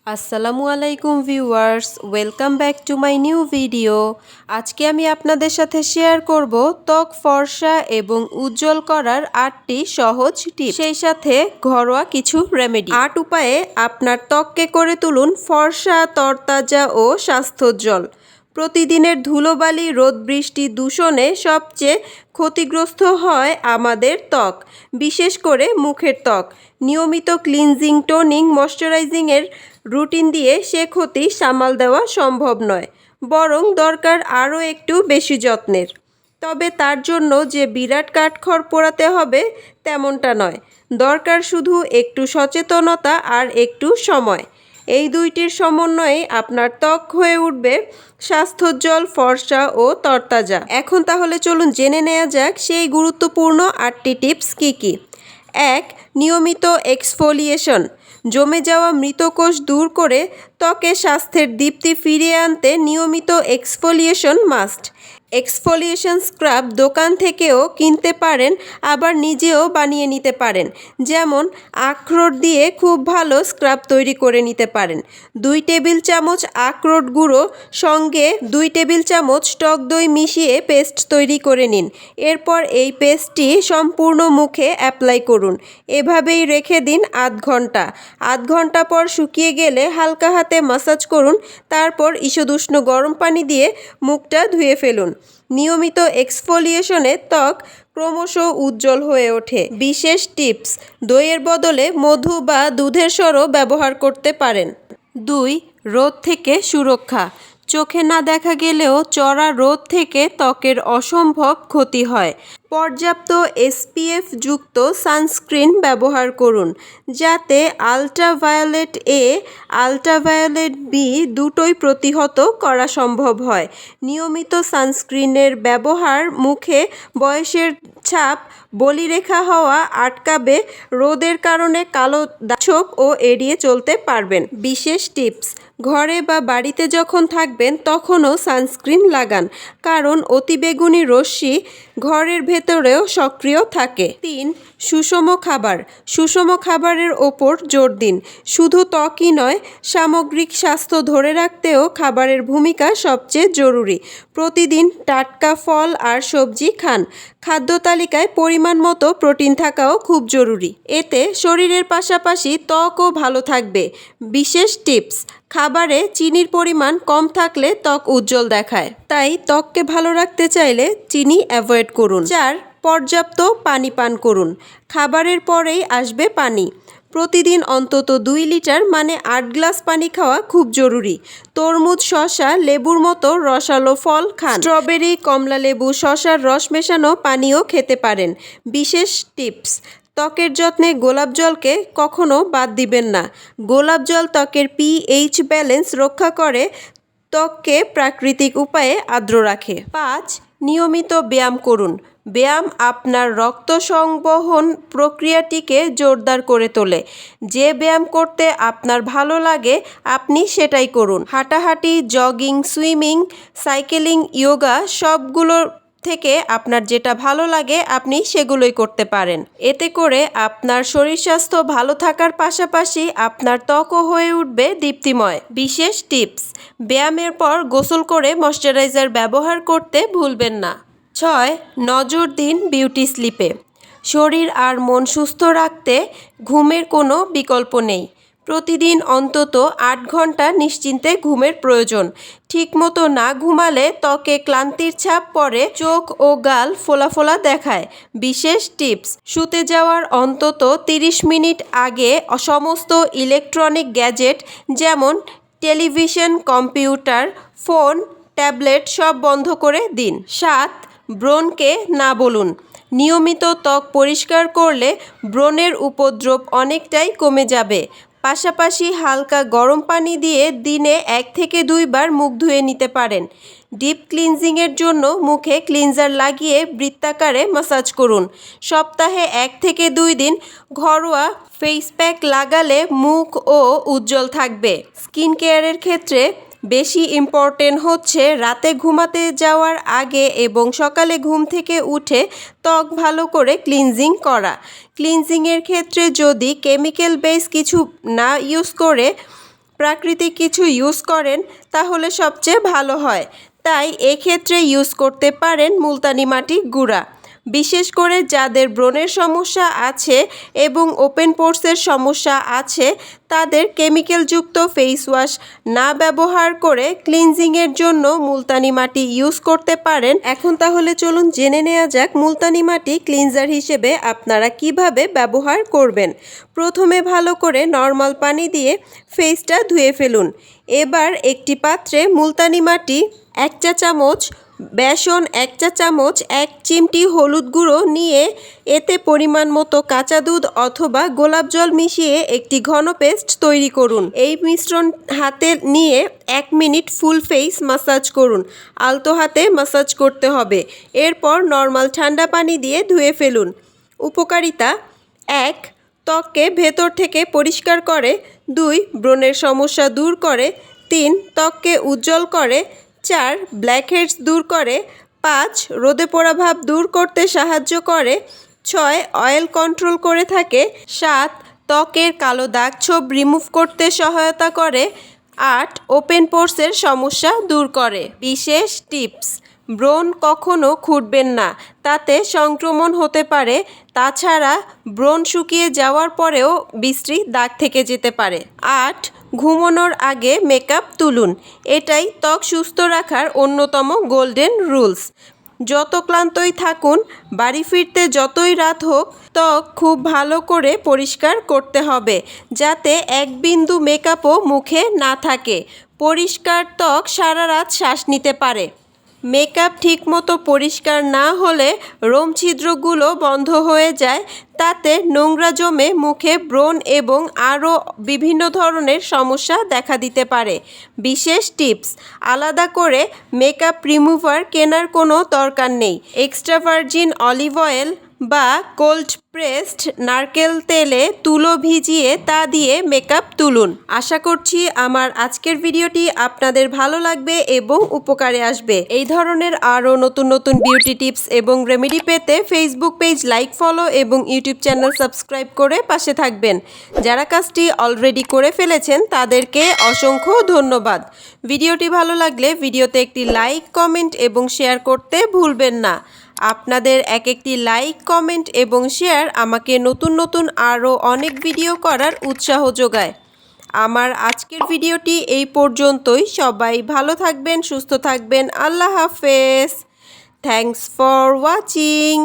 আসসালামু আলাইকুম viewers, welcome back to my new video. আজকে আমি আপনাদের সাথে শেয়ার করব ত্বক ফর্সা এবং উজ্জ্বল করার 8টি সহজ টিপস, সেই সাথে ঘরোয়া কিছু রেমেডি। 8 উপায়ে আপনার ত্বককে করে তুলুন ফর্সা, তরতাজা ও স্বাস্থ্যোজ্জ্বল। প্রতিদিনের ধুলোবালি, রোদ, বৃষ্টি, দূষণে সবচেয়ে ক্ষতিগ্রস্ত হয় আমাদের ত্বক, বিশেষ করে মুখের ত্বক। নিয়মিত ক্লিনজিং, টোনিং, ময়শ্চারাইজিংয়ের রুটিন দিয়ে সে ক্ষতি সামাল দেওয়া সম্ভব নয়, বরং দরকার আরও একটু বেশি যত্নের। তবে তার জন্য যে বিরাট কাঠখড় পোড়াতে হবে তেমনটা নয়, দরকার শুধু একটু সচেতনতা আর একটু সময়। এই দুইটির সমন্বয়ে আপনার ত্বক হয়ে উঠবে স্বাস্থ্যোজ্জ্বল, ফর্সা ও তরতাজা। এখন তাহলে চলুন জেনে নেওয়া যাক সেই গুরুত্বপূর্ণ 8টি টিপস কী কী। 1. নিয়মিত এক্সফোলিয়েশন। জমে যাওয়া মৃত কোষ দূর করে ত্বকে স্বাস্থ্যের দীপ্তি ফিরিয়ে আনতে নিয়মিত এক্সফোলিয়েশন মাস্ট। এক্সফোলিয়েশন স্ক্রাব দোকান থেকেও কিনতে পারেন, আবার নিজেও বানিয়ে নিতে পারেন। যেমন আখরোট দিয়ে খুব ভালো স্ক্রাব তৈরি করে নিতে পারেন। 2 টেবিল চামচ আখরোট গুঁড়ো সঙ্গে 2 টেবিল চামচ টক দই মিশিয়ে পেস্ট তৈরি করে নিন। এরপর এই পেস্টটি সম্পূর্ণ মুখে অ্যাপ্লাই করুন। এভাবেই রেখে দিন আধ ঘন্টা। আধ ঘন্টা পর শুকিয়ে গেলে হালকা হাতে মাসাজ করুন, তারপর ঈষদুষ্ণ গরম পানি দিয়ে মুখটা ধুয়ে ফেলুন। নিয়মিত এক্সফোলিয়েশনে ত্বক ক্রমশ উজ্জ্বল হয়ে ওঠে। বিশেষ টিপস: দইয়ের বদলে মধু বা দুধের সরও ব্যবহার করতে পারেন। 2. রোদ থেকে সুরক্ষা। চোখে না দেখা গেলেও চড়া রোদ থেকে ত্বকের অসম্ভব ক্ষতি হয়। পর্যাপ্ত SPF যুক্ত সানস্ক্রিন ব্যবহার করুন, যাতে আল্ট্রাভায়োলেট এ, আল্ট্রাভায়োলেট বি দুটোই প্রতিহত করা সম্ভব হয়। নিয়মিত সানস্ক্রিনের ব্যবহার মুখে বয়সের ছাপ, বলিরেখা হওয়া আটকাবে, রোদের কারণে কালো দাগ ও এড়িয়ে চলতে পারবেন। বিশেষ টিপস: ঘরে বা বাড়িতে যখন থাকবেন তখনও সানস্ক্রিন লাগান, কারণ অতিবেগুনি রশ্মি ঘরের ভেতরেও সক্রিয় থাকে। 3. সুষম খাবার। সুষম খাবারের ওপর জোর দিন। শুধু ত্বকই নয়, সামগ্রিক স্বাস্থ্য ধরে রাখতেও খাবারের ভূমিকা সবচেয়ে জরুরি। প্রতিদিন টাটকা ফল আর সবজি খান। খাদ্য তালিকায় পরিমাণ মতো প্রোটিন থাকাও খুব জরুরি। এতে শরীরের পাশাপাশি ত্বকও ভালো থাকবে। বিশেষ টিপস: খাবারে চিনির পরিমাণ কম থাকলে ত্বক উজ্জ্বল দেখায়, তাই ত্বককে ভালো রাখতে চাইলে চিনি অ্যাভয়েড করুন। 4. পর্যাপ্ত পানি পান করুন। খাবারের পরেই আসবে পানি। প্রতিদিন অন্তত 2 লিটার মানে 8 গ্লাস পানি খাওয়া খুব জরুরি। তরমুজ, শসা, লেবুর মতো রসালো ফল খান। স্ট্রবেরি, কমলা লেবু, শসার রস মেশানো পানীয় খেতে পারেন। বিশেষ টিপস: ত্বকের যত্নে গোলাপ জলকে কখনো বাদ দিবেন না। গোলাপ জল ত্বকের pH ব্যালেন্স রক্ষা করে, ত্বককে প্রাকৃতিক উপায়ে আর্দ্র রাখে। 5. নিয়মিত ব্যায়াম করুন। ব্যায়াম আপনার রক্ত সংবহন প্রক্রিয়াটিকে জোরদার করে তোলে। যে ব্যায়াম করতে আপনার ভালো লাগে আপনি সেটাই করুন। হাঁটাহাঁটি, জগিং, সুইমিং, সাইকেলিং, ইয়োগা, সবগুলোর থেকে আপনার যেটা ভালো লাগে আপনি সেগুলোই করতে পারেন। এতে করে আপনার শরীর স্বাস্থ্য ভালো থাকার পাশাপাশি আপনার ত্বকও হয়ে উঠবে দীপ্তিময়। বিশেষ টিপস: ব্যায়ামের পর গোসল করে ময়শ্চারাইজার ব্যবহার করতে ভুলবেন না। 6. নজর দিন বিউটি স্লিপে। শরীর আর মন সুস্থ রাখতে ঘুমের কোনো বিকল্প নেই। প্রতিদিন অন্তত 8 ঘন্টা নিশ্চিন্তে ঘুমের প্রয়োজন। ঠিকমতো না ঘুমালে ত্বকে ক্লান্তির ছাপ পড়ে, চোখ ও গাল ফোলা ফোলা দেখায়। বিশেষ টিপস: শুতে যাওয়ার অন্তত 30 মিনিট আগে সমস্ত ইলেকট্রনিক গ্যাজেট যেমন টেলিভিশন, কম্পিউটার, ফোন, ট্যাবলেট সব বন্ধ করে দিন। 7. ব্রণকে না বলুন। নিয়মিত ত্বক পরিষ্কার করলে ব্রণের উপদ্রব অনেকটাই কমে যাবে। পাশাপাশি হালকা গরম পানি দিয়ে দিনে 1 থেকে 2 বার মুখ ধুয়ে নিতে পারেন। ডিপ ক্লিনজিংয়ের জন্য মুখে ক্লিনজার লাগিয়ে বৃত্তাকারে ম্যাসাজ করুন। সপ্তাহে 1 থেকে 2 দিন ঘরোয়া ফেস প্যাক লাগালে মুখও উজ্জ্বল থাকবে। স্কিন কেয়ারের ক্ষেত্রে বেশি ইম্পর্টেন্ট হচ্ছে রাতে ঘুমাতে যাওয়ার আগে এবং সকালে ঘুম থেকে উঠে ত্বক ভালো করে ক্লিনজিং করা। ক্লিনজিংয়ের ক্ষেত্রে যদি কেমিক্যাল বেস কিছু না ইউজ করে প্রাকৃতিক কিছু ইউজ করেন তাহলে সবচেয়ে ভালো হয়। তাই এক্ষেত্রে ইউজ করতে পারেন মুলতানি মাটি গুঁড়া। বিশেষ করে যাদের ব্রণের সমস্যা আছে এবং ওপেন পোরসের সমস্যা আছে তাদের কেমিক্যালযুক্ত ফেস ওয়াশ না ব্যবহার করে ক্লিনজিংয়ের জন্য মুলতানি মাটি ইউজ করতে পারেন। এখন তাহলে চলুন জেনে নেওয়া যাক মুলতানি মাটি ক্লিনজার হিসেবে আপনারা কিভাবে ব্যবহার করবেন। প্রথমে ভালো করে নর্মাল পানি দিয়ে ফেসটা ধুয়ে ফেলুন। এবার একটি পাত্রে মুলতানি মাটি 1 চা চামচ, বেসন 1 চা চামচ, 1 চিমটি হলুদ গুঁড়ো নিয়ে এতে পরিমাণ মতো কাঁচা দুধ অথবা গোলাপ জল মিশিয়ে একটি ঘন পেস্ট তৈরি করুন। এই মিশ্রণ হাতে নিয়ে 1 মিনিট ফুল ফেস মাসাজ করুন। আলতো হাতে মাসাজ করতে হবে। এরপর নর্মাল ঠান্ডা পানি দিয়ে ধুয়ে ফেলুন। উপকারিতা: 1. ত্বককে ভেতর থেকে পরিষ্কার করে। 2. ব্রণের সমস্যা দূর করে। 3. ত্বককে উজ্জ্বল করে। 4. ব্ল্যাকহেডস দূর করে। 5. রোদে পোড়া ভাব দূর করতে সাহায্য করে। 6. অয়েল কন্ট্রোল করে থাকে। 7. ত্বকের কালো দাগ ছোপ রিমুভ করতে সহায়তা করে। 8. ওপেন পোরসের সমস্যা দূর করে। বিশেষ টিপস: ব্রণ কখনো খুঁটবেন না, তাতে সংক্রমণ হতে পারে। তাছাড়া ব্রণ শুকিয়ে যাওয়ার পরেও বিশ্রী দাগ থেকে যেতে পারে। 8. ঘুমানোর আগে মেকআপ তুলুন। এটাই ত্বক সুস্থ রাখার অন্যতম গোল্ডেন রুলস। যত ক্লান্তই থাকুন, বাড়ি ফিরতে যতই রাত হোক, ত্বক খুব ভালো করে পরিষ্কার করতে হবে যাতে এক বিন্দু মেকআপও মুখে না থাকে। পরিষ্কার ত্বক সারা রাত শ্বাস নিতে পারে। মেকআপ ঠিকমতো পরিষ্কার না হলে রোমছিদ্রগুলো বন্ধ হয়ে যায়, তাতে নোংরা জমে মুখে ব্রণ এবং আরও বিভিন্ন ধরনের সমস্যা দেখা দিতে পারে। বিশেষ টিপস: আলাদা করে মেকআপ রিমুভার কেনার কোনো দরকার নেই। এক্সট্রা ভার্জিন অলিভ অয়েল বা কোল্ড প্রেসড নারকেল তেলে তুলো ভিজিয়ে তা দিয়ে মেকআপ তুলুন। আশা করছি আমার আজকের ভিডিওটি আপনাদের ভালো লাগবে এবং উপকারে আসবে। এই ধরনের আরও নতুন নতুন বিউটি টিপস এবং রেমেডি পেতে ফেসবুক পেজ লাইক, ফলো এবং ইউটিউব চ্যানেল সাবস্ক্রাইব করে পাশে থাকবেন। যারা কাজটি অলরেডি করে ফেলেছেন তাদেরকে অসংখ্য ধন্যবাদ। ভিডিওটি ভালো লাগলে ভিডিওতে একটি লাইক, কমেন্ট এবং শেয়ার করতে ভুলবেন না। আপনাদের এক একটি লাইক, কমেন্ট এবং শেয়ার আমাকে নতুন নতুন আরও অনেক ভিডিও করার উৎসাহ যোগায়। আমার আজকের ভিডিওটি এই পর্যন্তই। সবাই ভালো থাকবেন, সুস্থ থাকবেন। আল্লাহ হাফেজ। Thanks for watching.